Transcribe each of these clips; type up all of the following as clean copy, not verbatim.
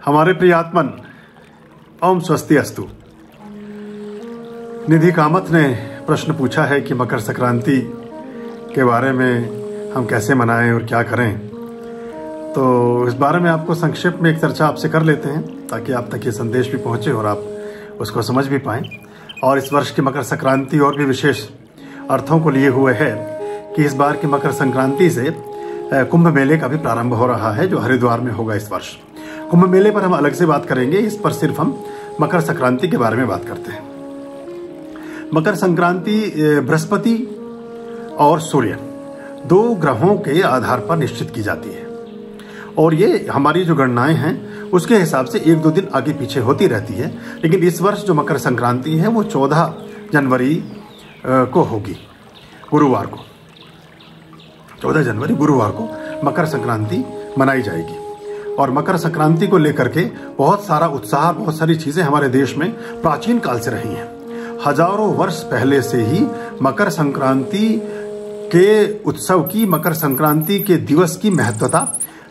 हमारे प्रियात्मन, ओम स्वस्ति अस्तु। निधि कामत ने प्रश्न पूछा है कि मकर संक्रांति के बारे में हम कैसे मनाएं और क्या करें। तो इस बारे में आपको संक्षेप में एक चर्चा आपसे कर लेते हैं ताकि आप तक ये संदेश भी पहुंचे और आप उसको समझ भी पाएं। और इस वर्ष की मकर संक्रांति और भी विशेष अर्थों को लिए हुए है कि इस बार की मकर संक्रांति से कुंभ मेले का भी प्रारंभ हो रहा है जो हरिद्वार में होगा इस वर्ष। कुंभ मेले पर हम अलग से बात करेंगे, इस पर सिर्फ हम मकर संक्रांति के बारे में बात करते हैं। मकर संक्रांति बृहस्पति और सूर्य दो ग्रहों के आधार पर निश्चित की जाती है और ये हमारी जो गणनाएं हैं उसके हिसाब से एक दो दिन आगे पीछे होती रहती है। लेकिन इस वर्ष जो मकर संक्रांति है वो 14 जनवरी को होगी, गुरुवार को। 14 जनवरी गुरुवार को मकर संक्रांति मनाई जाएगी और मकर संक्रांति को लेकर के बहुत सारा उत्साह, बहुत सारी चीजें हमारे देश में प्राचीन काल से रही हैं। हजारों वर्ष पहले से ही मकर संक्रांति के उत्सव की, मकर संक्रांति के दिवस की महत्वता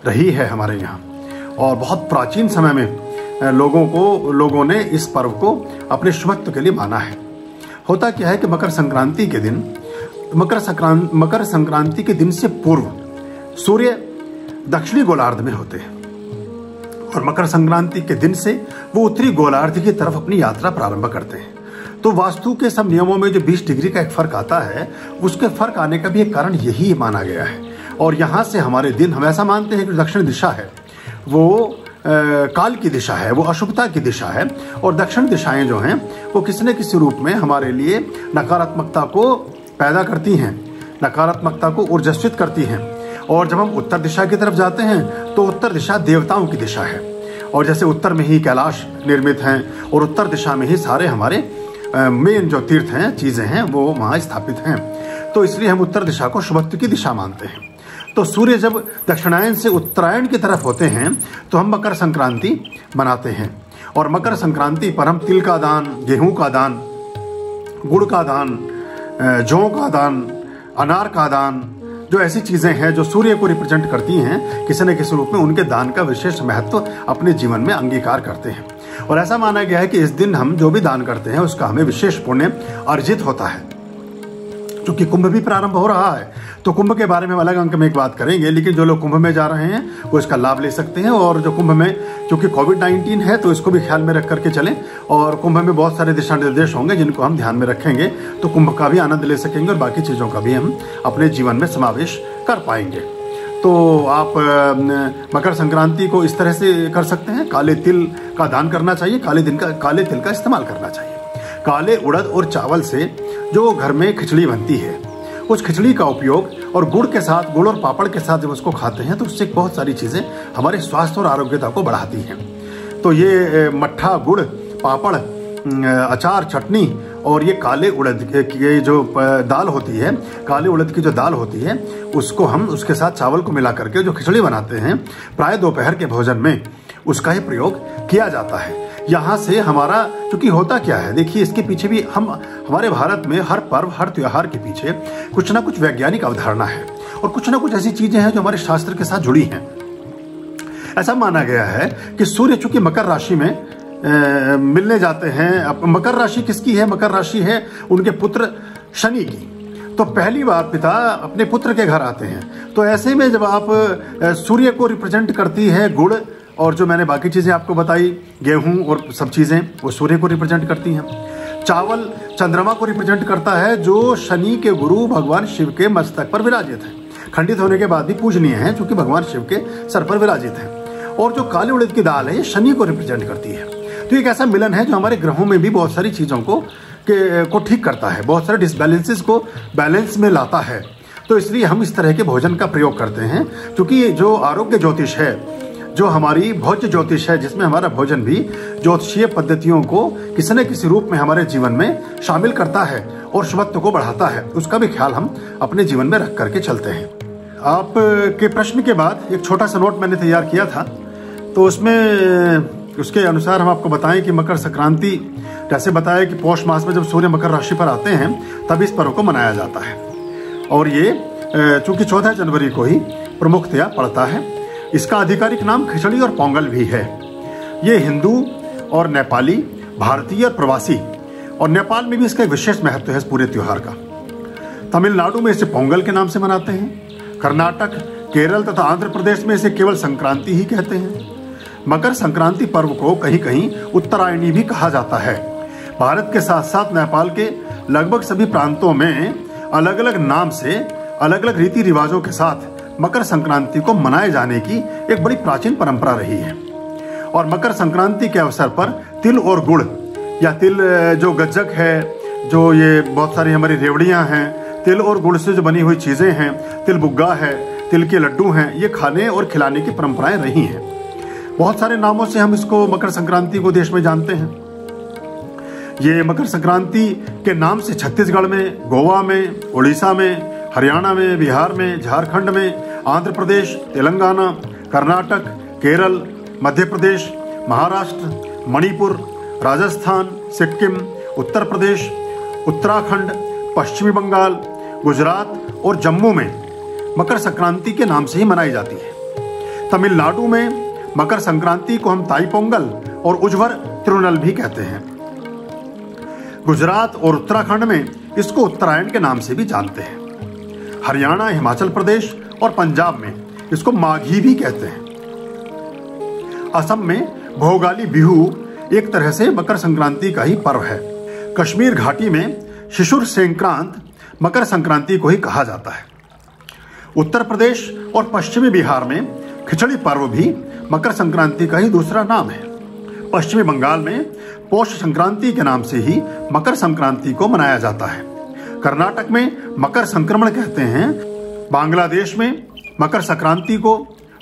रही है हमारे यहाँ और बहुत प्राचीन समय में लोगों ने इस पर्व को अपने शुभत्व के लिए माना है। होता क्या है कि मकर संक्रांति के दिन, मकर संक्रांति के दिन से पूर्व सूर्य दक्षिणी गोलार्ध में होते हैं और मकर संक्रांति के दिन से वो उत्तरी गोलार्ध की तरफ अपनी यात्रा प्रारंभ करते हैं। तो वास्तु के सब नियमों में जो 20 डिग्री का एक फर्क आता है, उसके फर्क आने का भी एक कारण यही माना गया है। और यहाँ से हमारे दिन, हम ऐसा मानते हैं कि दक्षिण दिशा है वो काल की दिशा है, वो अशुभता की दिशा है और दक्षिण दिशाएं जो हैं वो किसी न किसी रूप में हमारे लिए नकारात्मकता को पैदा करती हैं, नकारात्मकता को ऊर्जस्वित करती हैं। और जब हम उत्तर दिशा की तरफ जाते हैं तो उत्तर दिशा देवताओं की दिशा है और जैसे उत्तर में ही कैलाश निर्मित हैं और उत्तर दिशा में ही सारे हमारे मेन जो तीर्थ हैं, चीजें हैं, वो वहां स्थापित हैं। तो इसलिए हम उत्तर दिशा को शुभत्व की दिशा मानते हैं। तो सूर्य जब दक्षिणायन से उत्तरायण की तरफ होते हैं तो हम मकर संक्रांति मनाते हैं और मकर संक्रांति पर हम तिल का दान, गेहूं का दान, गुड़ का दान, जौ का दान, अनार का दान, जो ऐसी चीजें हैं जो सूर्य को रिप्रेजेंट करती हैं, किसी न किसी रूप में उनके दान का विशेष महत्व अपने जीवन में अंगीकार करते हैं। और ऐसा माना गया है कि इस दिन हम जो भी दान करते हैं उसका हमें विशेष पुण्य अर्जित होता है। क्योंकि कुंभ भी प्रारंभ हो रहा है तो कुंभ के बारे में हम अलग अंक में एक बात करेंगे, लेकिन जो लोग कुंभ में जा रहे हैं वो इसका लाभ ले सकते हैं। और जो कुंभ में, क्योंकि कोविड-19 है तो इसको भी ख्याल में रख करके चलें और कुंभ में बहुत सारे दिशा निर्देश होंगे जिनको हम ध्यान में रखेंगे तो कुंभ का भी आनंद ले सकेंगे और बाकी चीज़ों का भी हम अपने जीवन में समावेश कर पाएंगे। तो आप मकर संक्रांति को इस तरह से कर सकते हैं, काले तिल का दान करना चाहिए, काले तिल का इस्तेमाल करना चाहिए। काले उड़द और चावल से जो घर में खिचड़ी बनती है उस खिचड़ी का उपयोग और गुड़ के साथ, गुड़ और पापड़ के साथ जब उसको खाते हैं तो उससे बहुत सारी चीज़ें हमारे स्वास्थ्य और आरोग्यता को बढ़ाती हैं। तो ये मट्ठा, गुड़, पापड़, अचार, चटनी और ये काले उड़द की जो दाल होती है, काले उड़द की जो दाल होती है उसको हम उसके साथ चावल को मिला करके जो खिचड़ी बनाते हैं प्राय दोपहर के भोजन में उसका ही प्रयोग किया जाता है। यहाँ से हमारा, क्योंकि होता क्या है, देखिए इसके पीछे भी हमारे भारत में हर पर्व, हर त्योहार के पीछे कुछ ना कुछ वैज्ञानिक अवधारणा है और कुछ ना कुछ ऐसी चीजें हैं जो हमारे शास्त्र के साथ जुड़ी हैं। ऐसा माना गया है कि सूर्य चूंकि मकर राशि में मिलने जाते हैं, अब मकर राशि किसकी है? मकर राशि है उनके पुत्र शनि की। तो पहली बार पिता अपने पुत्र के घर आते हैं। तो ऐसे में जब आप सूर्य को रिप्रेजेंट करती है गुड़ और जो मैंने बाकी चीजें आपको बताई, गेहूं और सब चीजें, वो सूर्य को रिप्रेजेंट करती हैं। चावल चंद्रमा को रिप्रेजेंट करता है जो शनि के गुरु भगवान शिव के मस्तक पर विराजित है। खंडित होने के बाद भी पूजनीय है क्योंकि भगवान शिव के सर पर विराजित है। और जो काले उड़द की दाल है ये शनि को रिप्रेजेंट करती है। तो एक ऐसा मिलन है जो हमारे ग्रहों में भी बहुत सारी चीजों को ठीक करता है, बहुत सारे डिसबैलेंसेस को बैलेंस में लाता है। तो इसलिए हम इस तरह के भोजन का प्रयोग करते हैं क्योंकि जो आरोग्य ज्योतिष है, जो हमारी भोज्य ज्योतिष है, जिसमें हमारा भोजन भी ज्योतिषीय पद्धतियों को किसी न किसी रूप में हमारे जीवन में शामिल करता है और शुभत्व को बढ़ाता है, उसका भी ख्याल हम अपने जीवन में रख करके चलते हैं। आपके प्रश्न के बाद एक छोटा सा नोट मैंने तैयार किया था, तो उसके अनुसार हम आपको बताएं कि मकर संक्रांति, जैसे बताया कि पौष मास में जब सूर्य मकर राशि पर आते हैं तब इस पर्व को मनाया जाता है और ये चूंकि 14 जनवरी को ही प्रमुखतया पड़ता है। इसका आधिकारिक नाम खिचड़ी और पोंगल भी है। ये हिंदू और नेपाली, भारतीय और प्रवासी, और नेपाल में भी इसका एक विशेष महत्व है इस पूरे त्योहार का। तमिलनाडु में इसे पोंगल के नाम से मनाते हैं। कर्नाटक, केरल तथा आंध्र प्रदेश में इसे केवल संक्रांति ही कहते हैं। मकर संक्रांति पर्व को कहीं कहीं उत्तरायणी भी कहा जाता है। भारत के साथ साथ नेपाल के लगभग सभी प्रांतों में अलग अलग नाम से अलग अलग रीति रिवाजों के साथ मकर संक्रांति को मनाए जाने की एक बड़ी प्राचीन परंपरा रही है। और मकर संक्रांति के अवसर पर तिल और गुड़ या तिल जो गज्जक है, जो ये बहुत सारी हमारी रेवड़ियाँ हैं, तिल और गुड़ से जो बनी हुई चीज़ें हैं, तिल बुग्गा है, तिल के लड्डू हैं, ये खाने और खिलाने की परंपराएं रही हैं। बहुत सारे नामों से हम इसको मकर संक्रांति को देश में जानते हैं। ये मकर संक्रांति के नाम से छत्तीसगढ़ में, गोवा में, उड़ीसा में, हरियाणा में, बिहार में, झारखंड में, आंध्र प्रदेश, तेलंगाना, कर्नाटक, केरल, मध्य प्रदेश, महाराष्ट्र, मणिपुर, राजस्थान, सिक्किम, उत्तर प्रदेश, उत्तराखंड, पश्चिमी बंगाल, गुजरात और जम्मू में मकर संक्रांति के नाम से ही मनाई जाती है। तमिलनाडु में मकर संक्रांति को हम ताई पोंगल और उज्वर तिरुनल भी कहते हैं। गुजरात और उत्तराखंड में इसको उत्तरायण के नाम से भी जानते हैं। हरियाणा, हिमाचल प्रदेश और पंजाब में इसको माघी भी कहते हैं। असम में भोगाली बिहू एक तरह से मकर संक्रांति का ही पर्व है। कश्मीर घाटी में शिशुर संक्रांत मकर संक्रांति को ही कहा जाता है। उत्तर प्रदेश और पश्चिमी बिहार में खिचड़ी पर्व भी मकर संक्रांति का ही दूसरा नाम है। पश्चिमी बंगाल में पौष संक्रांति के नाम से ही मकर संक्रांति को मनाया जाता है। कर्नाटक में मकर संक्रमण कहते हैं। बांग्लादेश में मकर संक्रांति को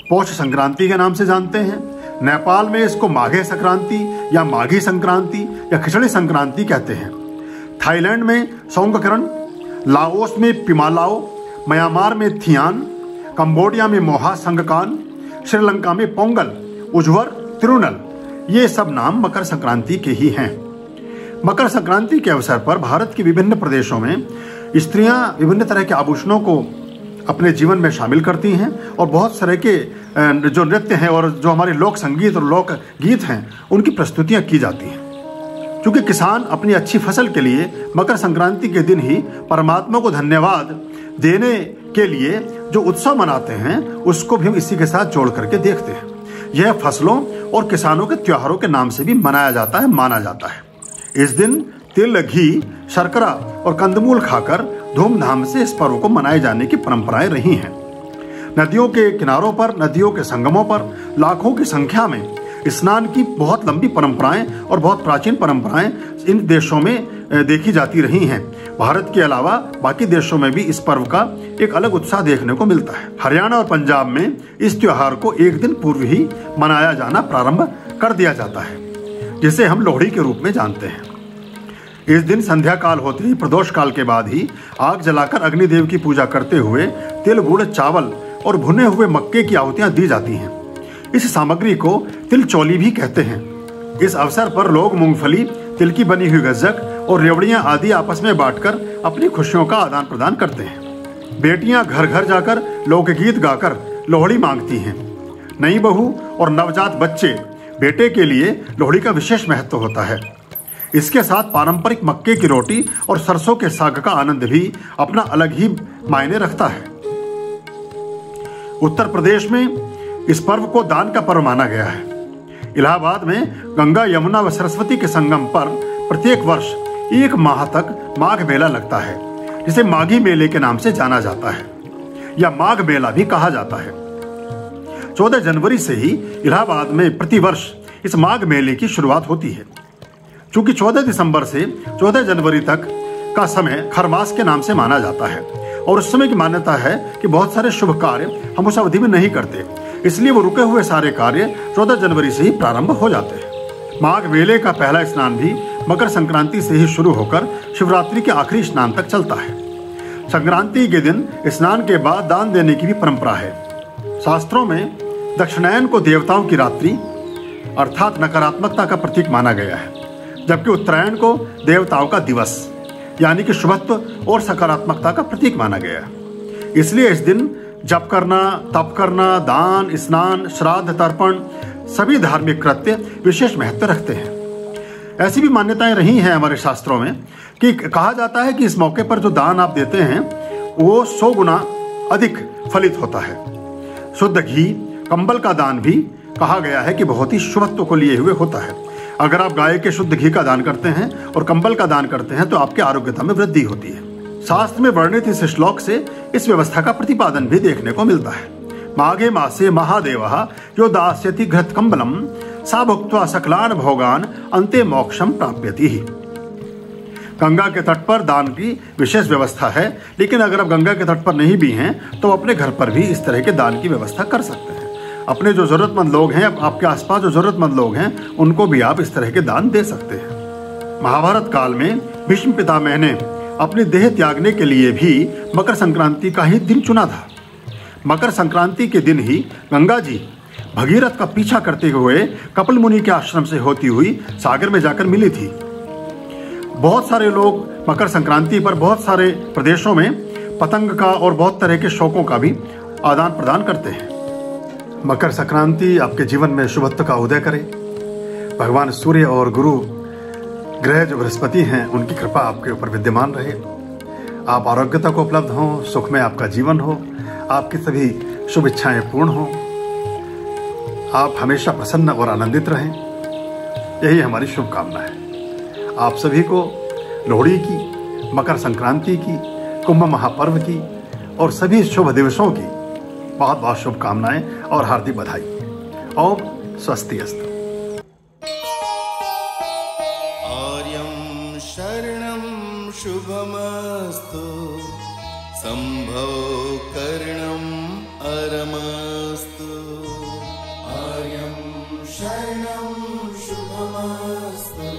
पौष संक्रांति के नाम से जानते हैं। नेपाल में इसको माघे संक्रांति या माघी संक्रांति या खिचड़ी संक्रांति कहते हैं। थाईलैंड में सोंगकरण, लाओस में पिमालाओ, म्यांमार में थियान, कंबोडिया में मोहा संगकान, श्रीलंका में पोंगल, उज्वर तिरुनल, ये सब नाम मकर संक्रांति के ही हैं। मकर संक्रांति के अवसर पर भारत के विभिन्न प्रदेशों में स्त्रियां विभिन्न तरह के आभूषणों को अपने जीवन में शामिल करती हैं और बहुत तरह के जो नृत्य हैं और जो हमारे लोक संगीत और लोक गीत हैं उनकी प्रस्तुतियां की जाती हैं। क्योंकि किसान अपनी अच्छी फसल के लिए मकर संक्रांति के दिन ही परमात्मा को धन्यवाद देने के लिए जो उत्सव मनाते हैं उसको भी हम इसी के साथ जोड़ करके देखते हैं। यह फसलों और किसानों के त्योहारों के नाम से भी मनाया जाता है, माना जाता है। इस दिन तिल, घी, शर्करा और कंदमूल खाकर धूमधाम से इस पर्व को मनाए जाने की परंपराएं रही हैं। नदियों के किनारों पर, नदियों के संगमों पर लाखों की संख्या में स्नान की बहुत लंबी परंपराएं और बहुत प्राचीन परंपराएं इन देशों में देखी जाती रही हैं। भारत के अलावा बाकी देशों में भी इस पर्व का एक अलग उत्साह देखने को मिलता है। हरियाणा और पंजाब में इस त्योहार को एक दिन पूर्व ही मनाया जाना प्रारंभ कर दिया जाता है, जिसे हम लोहड़ी के रूप में जानते हैं। इस दिन संध्या काल होते ही प्रदोष काल के बाद ही आग जलाकर अग्निदेव की पूजा करते हुए तिल, गुड़, चावल और भुने हुए मक्के की आहुतियां दी जाती हैं। इस सामग्री को तिल चौली भी कहते हैं। इस अवसर पर लोग मूंगफली, तिल की बनी हुई गज्जक और रेवड़ियां आदि आपस में बांटकर अपनी खुशियों का आदान प्रदान करते हैं। बेटियां घर घर जाकर लोकगीत गाकर लोहड़ी मांगती हैं। नई बहू और नवजात बच्चे बेटे के लिए लोहड़ी का विशेष महत्व होता है। इसके साथ पारंपरिक मक्के की रोटी और सरसों के साग का आनंद भी अपना अलग ही मायने रखता है। उत्तर प्रदेश में इस पर्व को दान का पर्व माना गया है। इलाहाबाद में गंगा, यमुना व सरस्वती के संगम पर प्रत्येक वर्ष 1 माह तक माघ मेला लगता है, जिसे माघी मेले के नाम से जाना जाता है या माघ मेला भी कहा जाता है। 14 जनवरी से ही इलाहाबाद में प्रतिवर्ष इस माघ मेले की शुरुआत होती है। चूंकि 14 दिसंबर से 14 जनवरी तक का समय खरमास के नाम से माना जाता है और उस समय की मान्यता है कि बहुत सारे शुभ कार्य हम उस अवधि में नहीं करते, इसलिए वो रुके हुए सारे कार्य 14 जनवरी से ही प्रारंभ हो जाते हैं। माघ मेले का पहला स्नान भी मकर संक्रांति से ही शुरू होकर शिवरात्रि के आखिरी स्नान तक चलता है। संक्रांति के दिन स्नान के बाद दान देने की भी परंपरा है। शास्त्रों में दक्षिणायन को देवताओं की रात्रि अर्थात नकारात्मकता का प्रतीक माना गया है, जबकि उत्तरायण को देवताओं का दिवस यानी कि शुभत्व और सकारात्मकता का प्रतीक माना गया। इसलिए इस दिन जप करना, तप करना, दान, स्नान, श्राद्ध, तर्पण, सभी धार्मिक कृत्य विशेष महत्व रखते हैं। ऐसी भी मान्यताएं रही हैं हमारे शास्त्रों में कि कहा जाता है कि इस मौके पर जो दान आप देते हैं वो 100 गुना अधिक फलित होता है। शुद्ध घी, कंबल का दान भी कहा गया है कि बहुत ही शुभत्व को लिए हुए होता है। अगर आप गाय के शुद्ध घी का दान करते हैं और कंबल का दान करते हैं तो आपके आरोग्यता में वृद्धि होती है। शास्त्र में वर्णित इस श्लोक से इस व्यवस्था का प्रतिपादन भी देखने को मिलता है। माघे मासे महादेवः यो दास्यति घृत कंबलम सा भुक्त्वा सकलान भोगान अंते मोक्षम प्राप्यति। गंगा के तट पर दान की विशेष व्यवस्था है, लेकिन अगर आप गंगा के तट पर नहीं भी हैं तो अपने घर पर भी इस तरह के दान की व्यवस्था कर सकते हैं। अपने जो जरूरतमंद लोग हैं, आपके आसपास जो जरूरतमंद लोग हैं, उनको भी आप इस तरह के दान दे सकते हैं। महाभारत काल में भीष्म पितामह ने अपनी देह त्यागने के लिए भी मकर संक्रांति का ही दिन चुना था। मकर संक्रांति के दिन ही गंगा जी भगीरथ का पीछा करते हुए कपिल मुनि के आश्रम से होती हुई सागर में जाकर मिली थी। बहुत सारे लोग मकर संक्रांति पर बहुत सारे प्रदेशों में पतंग का और बहुत तरह के शौकों का भी आदान प्रदान करते हैं। मकर संक्रांति आपके जीवन में शुभत्व का उदय करे। भगवान सूर्य और गुरु ग्रह जो बृहस्पति हैं उनकी कृपा आपके ऊपर विद्यमान रहे। आप आरोग्यता को उपलब्ध हों, सुख में आपका जीवन हो, आपकी सभी शुभ इच्छाएं पूर्ण हों, आप हमेशा प्रसन्न और आनंदित रहें, यही हमारी शुभकामना है। आप सभी को लोहड़ी की, मकर संक्रांति की, कुंभ महापर्व की और सभी शुभ दिवसों की बहुत बहुत शुभकामनाएं और हार्दिक बधाई। ओम स्वस्ति अस्तु। आर्यं शरणं शुभमस्तु, संभव करणं अरमस्तु। आर्यं शरणं शुभमस्तु,